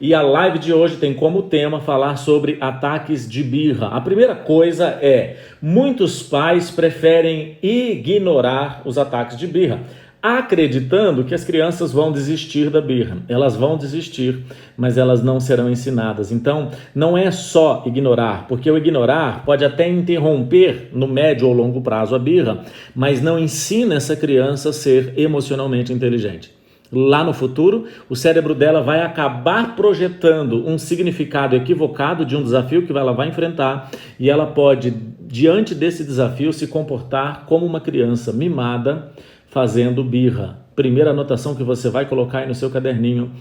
E a live de hoje tem como tema falar sobre ataques de birra. A primeira coisa é, muitos pais preferem ignorar os ataques de birra, acreditando que as crianças vão desistir da birra. Elas vão desistir, mas elas não serão ensinadas. Então, não é só ignorar, porque o ignorar pode até interromper no médio ou longo prazo a birra, mas não ensina essa criança a ser emocionalmente inteligente. Lá no futuro, o cérebro dela vai acabar projetando um significado equivocado de um desafio que ela vai enfrentar e ela pode, diante desse desafio, se comportar como uma criança mimada fazendo birra. Primeira anotação que você vai colocar aí no seu caderninho: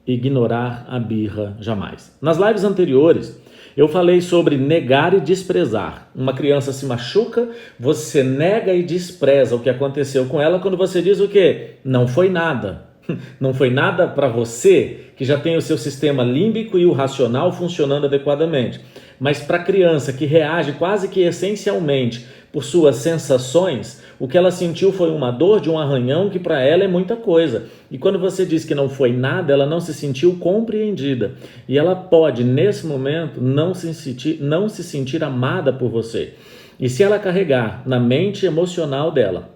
ignorar a birra jamais. Nas lives anteriores, eu falei sobre negar e desprezar. Uma criança se machuca, você nega e despreza o que aconteceu com ela quando você diz o quê? Não foi nada. Não foi nada para você, que já tem o seu sistema límbico e o racional funcionando adequadamente. Mas para a criança que reage quase que essencialmente por suas sensações, o que ela sentiu foi uma dor de um arranhão que para ela é muita coisa. E quando você diz que não foi nada, ela não se sentiu compreendida. E ela pode, nesse momento, não se sentir amada por você. E se ela carregar na mente emocional dela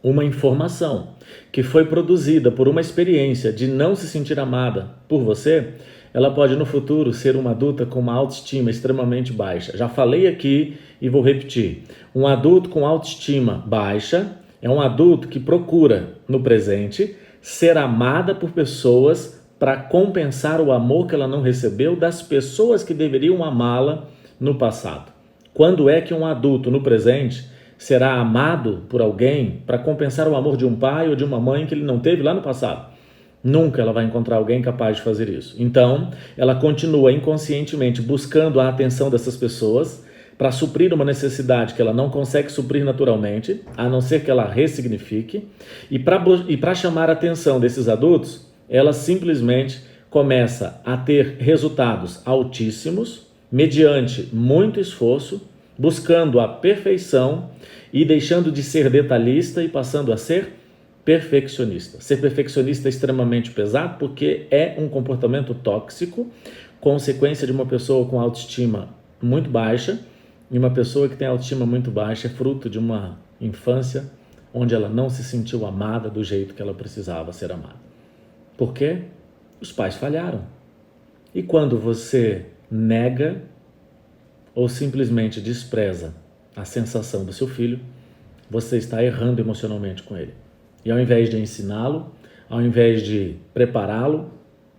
uma informação que foi produzida por uma experiência de não se sentir amada por você, ela pode no futuro ser uma adulta com uma autoestima extremamente baixa. Já falei aqui e vou repetir. Um adulto com autoestima baixa é um adulto que procura, no presente, ser amada por pessoas para compensar o amor que ela não recebeu das pessoas que deveriam amá-la no passado. Quando é que um adulto no presente será amado por alguém para compensar o amor de um pai ou de uma mãe que ele não teve lá no passado? Nunca ela vai encontrar alguém capaz de fazer isso. Então, ela continua inconscientemente buscando a atenção dessas pessoas para suprir uma necessidade que ela não consegue suprir naturalmente, a não ser que ela ressignifique. E para chamar a atenção desses adultos, ela simplesmente começa a ter resultados altíssimos, mediante muito esforço, buscando a perfeição e deixando de ser detalhista e passando a ser perfeccionista. Ser perfeccionista é extremamente pesado porque é um comportamento tóxico, consequência de uma pessoa com autoestima muito baixa, e uma pessoa que tem autoestima muito baixa é fruto de uma infância onde ela não se sentiu amada do jeito que ela precisava ser amada. Por quê? Os pais falharam. E quando você nega ou simplesmente despreza a sensação do seu filho, você está errando emocionalmente com ele. E ao invés de ensiná-lo, ao invés de prepará-lo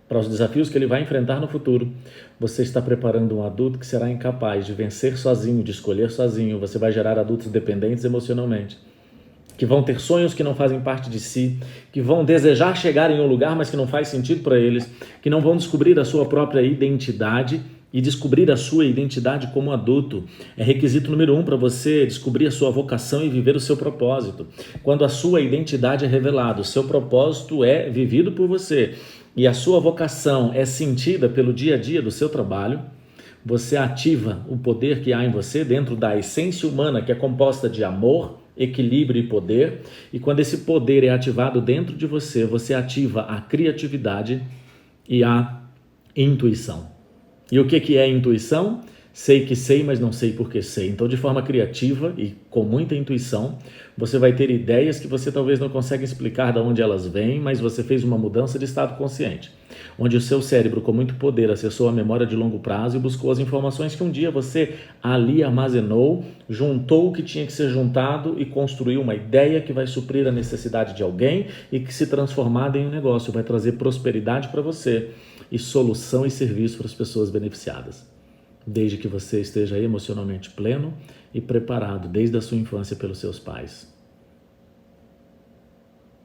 para os desafios que ele vai enfrentar no futuro, você está preparando um adulto que será incapaz de vencer sozinho, de escolher sozinho. Você vai gerar adultos dependentes emocionalmente, que vão ter sonhos que não fazem parte de si, que vão desejar chegar em um lugar, mas que não faz sentido para eles, que não vão descobrir a sua própria identidade. E descobrir a sua identidade como adulto é requisito número 1 para você descobrir a sua vocação e viver o seu propósito. Quando a sua identidade é revelada, o seu propósito é vivido por você e a sua vocação é sentida pelo dia a dia do seu trabalho, você ativa o poder que há em você dentro da essência humana, que é composta de amor, equilíbrio e poder. E quando esse poder é ativado dentro de você, você ativa a criatividade e a intuição. E o que é intuição? Sei que sei, mas não sei por que sei. Então, de forma criativa e com muita intuição, você vai ter ideias que você talvez não consiga explicar de onde elas vêm, mas você fez uma mudança de estado consciente, onde o seu cérebro, com muito poder, acessou a memória de longo prazo e buscou as informações que um dia você ali armazenou, juntou o que tinha que ser juntado e construiu uma ideia que vai suprir a necessidade de alguém e que, se transformada em um negócio, vai trazer prosperidade para você e solução e serviço para as pessoas beneficiadas. Desde que você esteja emocionalmente pleno e preparado desde a sua infância pelos seus pais.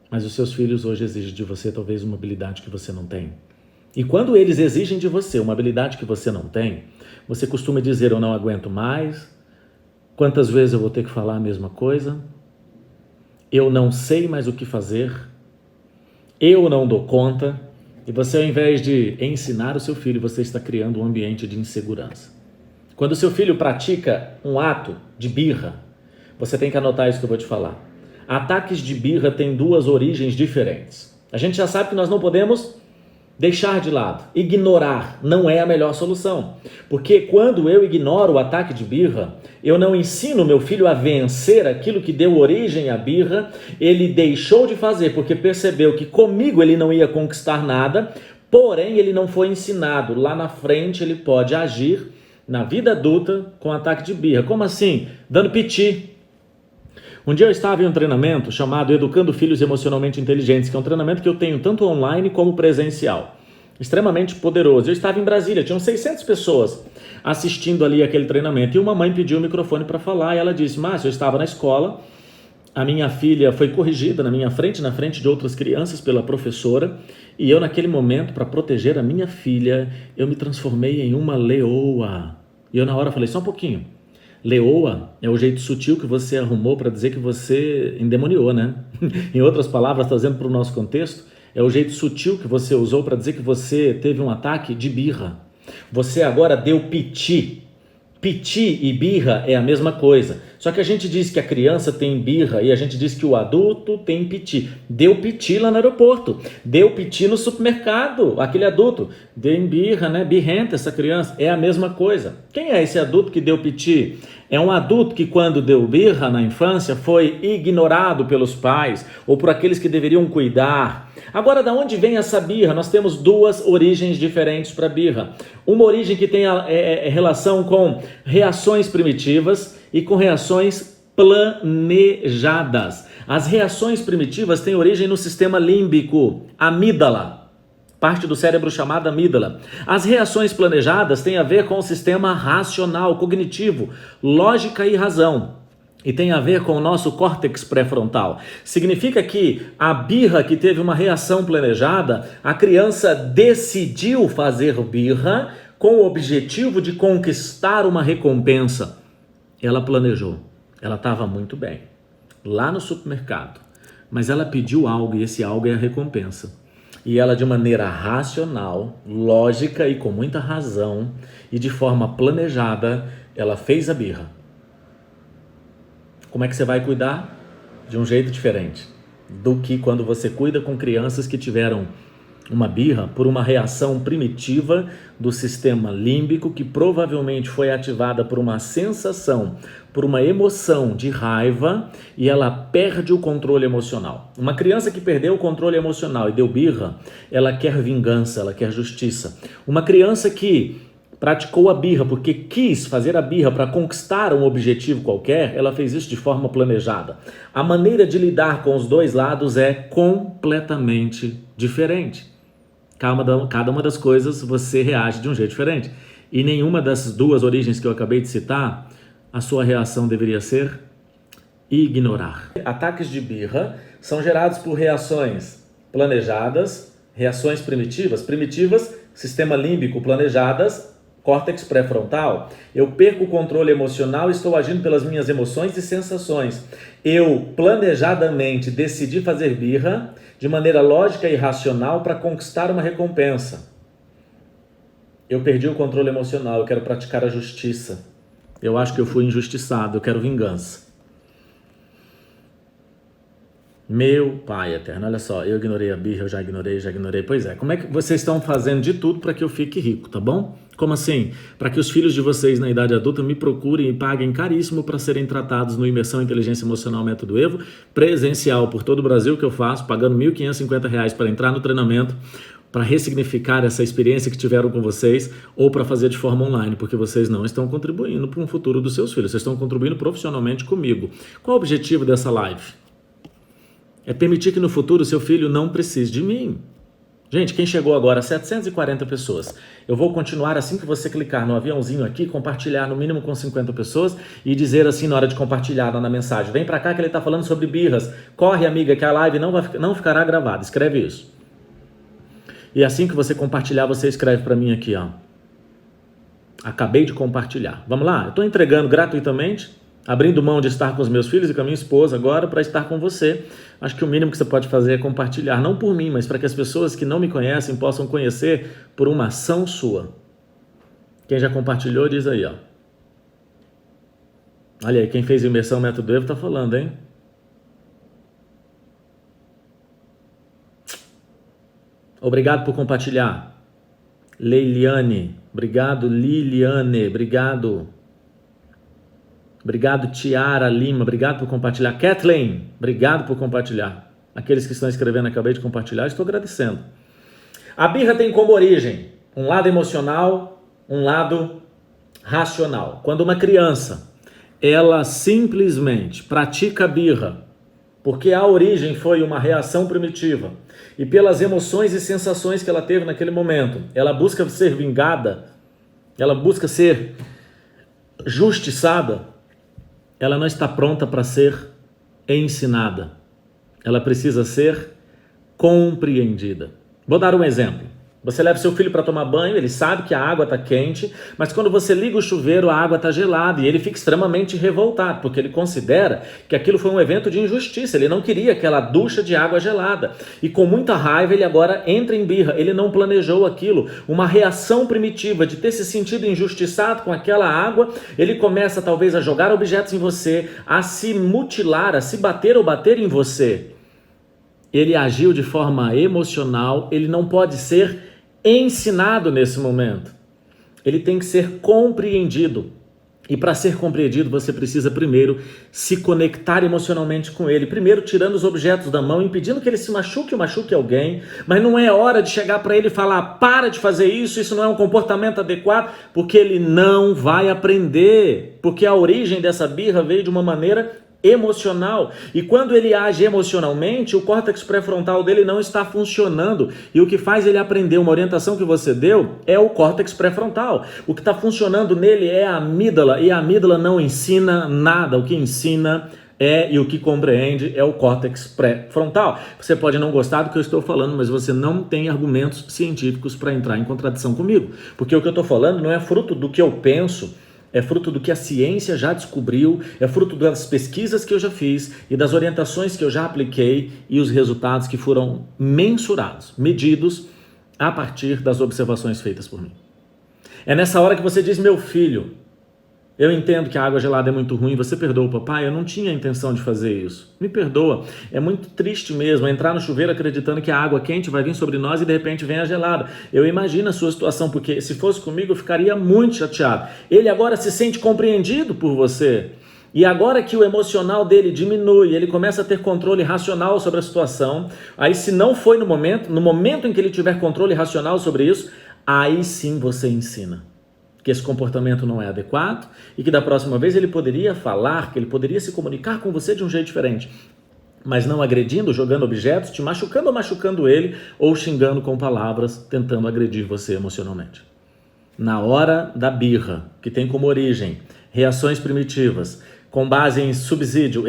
Mas os seus filhos hoje exigem de você talvez uma habilidade que você não tem. E quando eles exigem de você uma habilidade que você não tem, você costuma dizer: eu não aguento mais, quantas vezes eu vou ter que falar a mesma coisa, eu não sei mais o que fazer, eu não dou conta. E você, ao invés de ensinar o seu filho, você está criando um ambiente de insegurança. Quando o seu filho pratica um ato de birra, você tem que anotar isso que eu vou te falar. Ataques de birra têm duas origens diferentes. A gente já sabe que nós não podemos Deixar de lado, ignorar não é a melhor solução. Porque quando eu ignoro o ataque de birra, eu não ensino meu filho a vencer aquilo que deu origem à birra, ele deixou de fazer porque percebeu que comigo ele não ia conquistar nada, porém ele não foi ensinado. Lá na frente ele pode agir na vida adulta com ataque de birra. Como assim? Dando piti. Um dia eu estava em um treinamento chamado Educando Filhos Emocionalmente Inteligentes, que é um treinamento que eu tenho tanto online como presencial. Extremamente poderoso. Eu estava em Brasília, tinham 600 pessoas assistindo ali aquele treinamento. E uma mãe pediu o microfone para falar e ela disse: Márcio, eu estava na escola, a minha filha foi corrigida na minha frente, na frente de outras crianças pela professora, e eu naquele momento, para proteger a minha filha, eu me transformei em uma leoa. E eu na hora falei: só um pouquinho. Leoa é o jeito sutil que você arrumou para dizer que você endemoniou, né? Em outras palavras, trazendo para o nosso contexto, é o jeito sutil que você usou para dizer que você teve um ataque de birra. Você agora deu piti. Piti e birra é a mesma coisa. Só que a gente diz que a criança tem birra e a gente diz que o adulto tem piti. Deu piti lá no aeroporto. Deu piti no supermercado. Aquele adulto deu birra, né? Birrenta essa criança. É a mesma coisa. Quem é esse adulto que deu piti? É um adulto que quando deu birra na infância foi ignorado pelos pais ou por aqueles que deveriam cuidar. Agora, da onde vem essa birra? Nós temos duas origens diferentes para birra. Uma origem que tem relação com reações primitivas e com reações planejadas. As reações primitivas têm origem no sistema límbico, amígdala, parte do cérebro chamada amígdala. As reações planejadas têm a ver com o sistema racional, cognitivo, lógica e razão. E tem a ver com o nosso córtex pré-frontal. Significa que a birra que teve uma reação planejada, a criança decidiu fazer birra com o objetivo de conquistar uma recompensa. Ela planejou, ela estava muito bem, lá no supermercado, mas ela pediu algo e esse algo é a recompensa. E ela, de maneira racional, lógica e com muita razão e de forma planejada, ela fez a birra. Como é que você vai cuidar? De um jeito diferente do que quando você cuida com crianças que tiveram uma birra por uma reação primitiva do sistema límbico que provavelmente foi ativada por uma sensação, por uma emoção de raiva e ela perde o controle emocional. Uma criança que perdeu o controle emocional e deu birra, ela quer vingança, ela quer justiça. Uma criança que praticou a birra porque quis fazer a birra para conquistar um objetivo qualquer, ela fez isso de forma planejada. A maneira de lidar com os dois lados é completamente diferente. Cada uma das coisas você reage de um jeito diferente. E nenhuma das duas origens que eu acabei de citar, a sua reação deveria ser ignorar. Ataques de birra são gerados por reações planejadas, reações primitivas, sistema límbico planejadas, córtex pré-frontal. Eu perco o controle emocional e estou agindo pelas minhas emoções e sensações. Eu planejadamente decidi fazer birra de maneira lógica e racional para conquistar uma recompensa. Eu perdi o controle emocional, eu quero praticar a justiça. Eu acho que eu fui injustiçado, eu quero vingança. Meu Pai eterno, olha só, eu ignorei a birra, eu já ignorei. Pois é, como é que vocês estão fazendo de tudo para que eu fique rico, tá bom? Como assim? Para que os filhos de vocês na idade adulta me procurem e paguem caríssimo para serem tratados no Imersão Inteligência Emocional Método Evo, presencial por todo o Brasil que eu faço, pagando R$ 1.550 para entrar no treinamento, para ressignificar essa experiência que tiveram com vocês ou para fazer de forma online, porque vocês não estão contribuindo para um futuro dos seus filhos, vocês estão contribuindo profissionalmente comigo. Qual o objetivo dessa live? É permitir que no futuro seu filho não precise de mim. Gente, quem chegou agora? 740 pessoas. Eu vou continuar assim que você clicar no aviãozinho aqui, compartilhar no mínimo com 50 pessoas e dizer assim na hora de compartilhar na mensagem. Vem pra cá que ele tá falando sobre birras. Corre, amiga, que a live não ficará gravada. Escreve isso. E assim que você compartilhar, você escreve pra mim aqui, ó. Acabei de compartilhar. Vamos lá? Eu tô entregando gratuitamente, abrindo mão de estar com os meus filhos e com a minha esposa agora para estar com você. Acho que o mínimo que você pode fazer é compartilhar, não por mim, mas para que as pessoas que não me conhecem possam conhecer por uma ação sua. Quem já compartilhou, diz aí, ó. Olha aí, quem fez a imersão Método Evo tá falando, hein? Obrigado por compartilhar. Leiliane, obrigado. Liliane, obrigado. Obrigado, Tiara Lima, obrigado por compartilhar. Kathleen, obrigado por compartilhar. Aqueles que estão escrevendo, acabei de compartilhar, estou agradecendo. A birra tem como origem um lado emocional, um lado racional. Quando uma criança, ela simplesmente pratica birra, porque a origem foi uma reação primitiva, e pelas emoções e sensações que ela teve naquele momento, ela busca ser vingada, ela busca ser justiçada, ela não está pronta para ser ensinada. Ela precisa ser compreendida. Vou dar um exemplo. Você leva seu filho para tomar banho, ele sabe que a água está quente, mas quando você liga o chuveiro, a água está gelada e ele fica extremamente revoltado, porque ele considera que aquilo foi um evento de injustiça, ele não queria aquela ducha de água gelada. E com muita raiva ele agora entra em birra, ele não planejou aquilo. Uma reação primitiva de ter se sentido injustiçado com aquela água, ele começa talvez a jogar objetos em você, a se mutilar, a se bater ou bater em você. Ele agiu de forma emocional, ele não pode ser ensinado nesse momento. Ele tem que ser compreendido. E para ser compreendido, você precisa primeiro se conectar emocionalmente com ele. Primeiro tirando os objetos da mão, impedindo que ele se machuque ou machuque alguém. Mas não é hora de chegar para ele e falar, para de fazer isso não é um comportamento adequado, porque ele não vai aprender. Porque a origem dessa birra veio de uma maneira emocional, e quando ele age emocionalmente, o córtex pré-frontal dele não está funcionando, e o que faz ele aprender uma orientação que você deu é o córtex pré-frontal. O que está funcionando nele é a amígdala, e a amígdala não ensina nada, o que ensina e o que compreende é o córtex pré-frontal. Você pode não gostar do que eu estou falando, mas você não tem argumentos científicos para entrar em contradição comigo, porque o que eu estou falando não é fruto do que eu penso, é fruto do que a ciência já descobriu, é fruto das pesquisas que eu já fiz e das orientações que eu já apliquei e os resultados que foram mensurados, medidos a partir das observações feitas por mim. É nessa hora que você diz, meu filho, eu entendo que a água gelada é muito ruim, você perdoa o papai, eu não tinha a intenção de fazer isso. Me perdoa, é muito triste mesmo entrar no chuveiro acreditando que a água quente vai vir sobre nós e de repente vem a gelada. Eu imagino a sua situação, porque se fosse comigo eu ficaria muito chateado. Ele agora se sente compreendido por você. E agora que o emocional dele diminui, ele começa a ter controle racional sobre a situação, aí se não foi no momento em que ele tiver controle racional sobre isso, aí sim você ensina que esse comportamento não é adequado e que da próxima vez ele poderia falar, que ele poderia se comunicar com você de um jeito diferente, mas não agredindo, jogando objetos, te machucando ou machucando ele, ou xingando com palavras, tentando agredir você emocionalmente. Na hora da birra, que tem como origem reações primitivas, com base em subsídio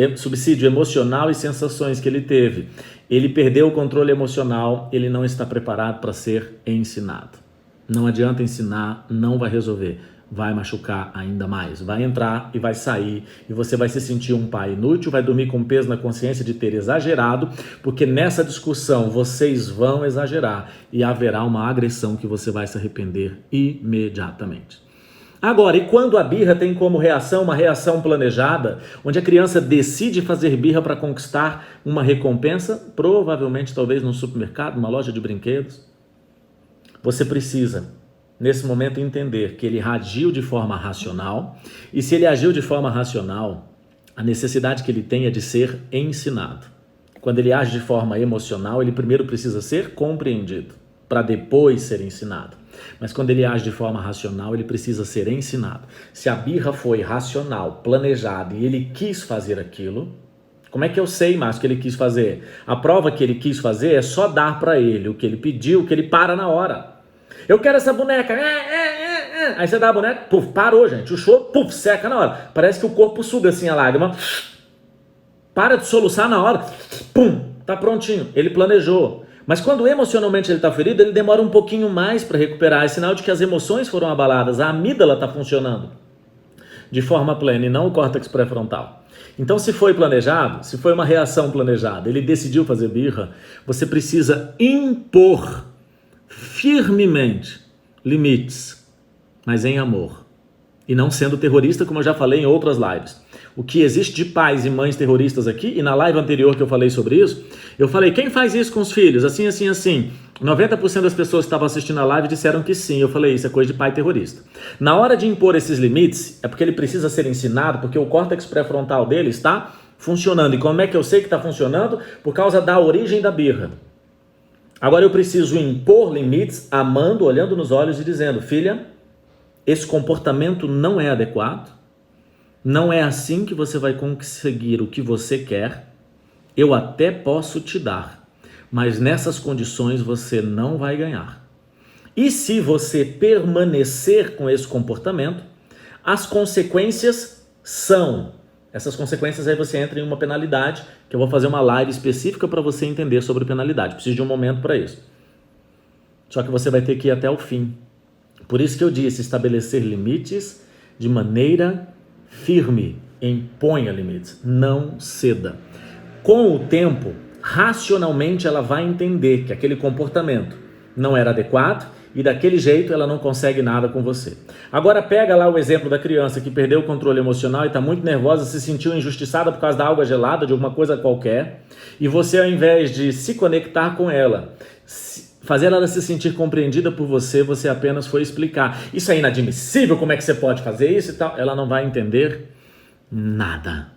emocional e sensações que ele teve, ele perdeu o controle emocional, ele não está preparado para ser ensinado. Não adianta ensinar, não vai resolver, vai machucar ainda mais, vai entrar e vai sair, e você vai se sentir um pai inútil, vai dormir com peso na consciência de ter exagerado, porque nessa discussão vocês vão exagerar e haverá uma agressão que você vai se arrepender imediatamente. Agora, e quando a birra tem como reação uma reação planejada, onde a criança decide fazer birra para conquistar uma recompensa, provavelmente talvez num supermercado, numa loja de brinquedos, você precisa, nesse momento, entender que ele agiu de forma racional, e se ele agiu de forma racional, a necessidade que ele tem é de ser ensinado. Quando ele age de forma emocional, ele primeiro precisa ser compreendido, para depois ser ensinado. Mas quando ele age de forma racional, ele precisa ser ensinado. Se a birra foi racional, planejada, e ele quis fazer aquilo, como é que eu sei, Márcio, que ele quis fazer? A prova que ele quis fazer é só dar para ele o que ele pediu, que ele para na hora. Eu quero essa boneca. Aí você dá a boneca, puf, parou, gente. O choro, puf, seca na hora. Parece que o corpo suga assim a lágrima. Para de soluçar na hora. Pum, tá prontinho. Ele planejou. Mas quando emocionalmente ele está ferido, ele demora um pouquinho mais para recuperar. É sinal de que as emoções foram abaladas. A amígdala está funcionando de forma plena e não o córtex pré-frontal. Então, se foi planejado, se foi uma reação planejada, ele decidiu fazer birra, você precisa impor firmemente limites, mas em amor. E não sendo terrorista, como eu já falei em outras lives. O que existe de pais e mães terroristas aqui, e na live anterior que eu falei sobre isso, eu falei, quem faz isso com os filhos? Assim, assim, assim. 90% das pessoas que estavam assistindo a live disseram que sim. Eu falei, isso é coisa de pai terrorista. Na hora de impor esses limites, é porque ele precisa ser ensinado, porque o córtex pré-frontal dele está funcionando. E como é que eu sei que está funcionando? Por causa da origem da birra. Agora eu preciso impor limites, amando, olhando nos olhos e dizendo, filha, esse comportamento não é adequado, não é assim que você vai conseguir o que você quer, eu até posso te dar, mas nessas condições você não vai ganhar. E se você permanecer com esse comportamento, as consequências são... Essas consequências aí você entra em uma penalidade, que eu vou fazer uma live específica para você entender sobre penalidade. Preciso de um momento para isso. Só que você vai ter que ir até o fim. Por isso que eu disse, estabelecer limites de maneira firme. Imponha limites, não ceda. Com o tempo, racionalmente ela vai entender que aquele comportamento não era adequado e daquele jeito ela não consegue nada com você. Agora pega lá o exemplo da criança que perdeu o controle emocional e está muito nervosa, se sentiu injustiçada por causa da água gelada, de alguma coisa qualquer, e você, ao invés de se conectar com ela, fazer ela se sentir compreendida por você, você apenas foi explicar. Isso é inadmissível, como é que você pode fazer isso e tal? Ela não vai entender nada.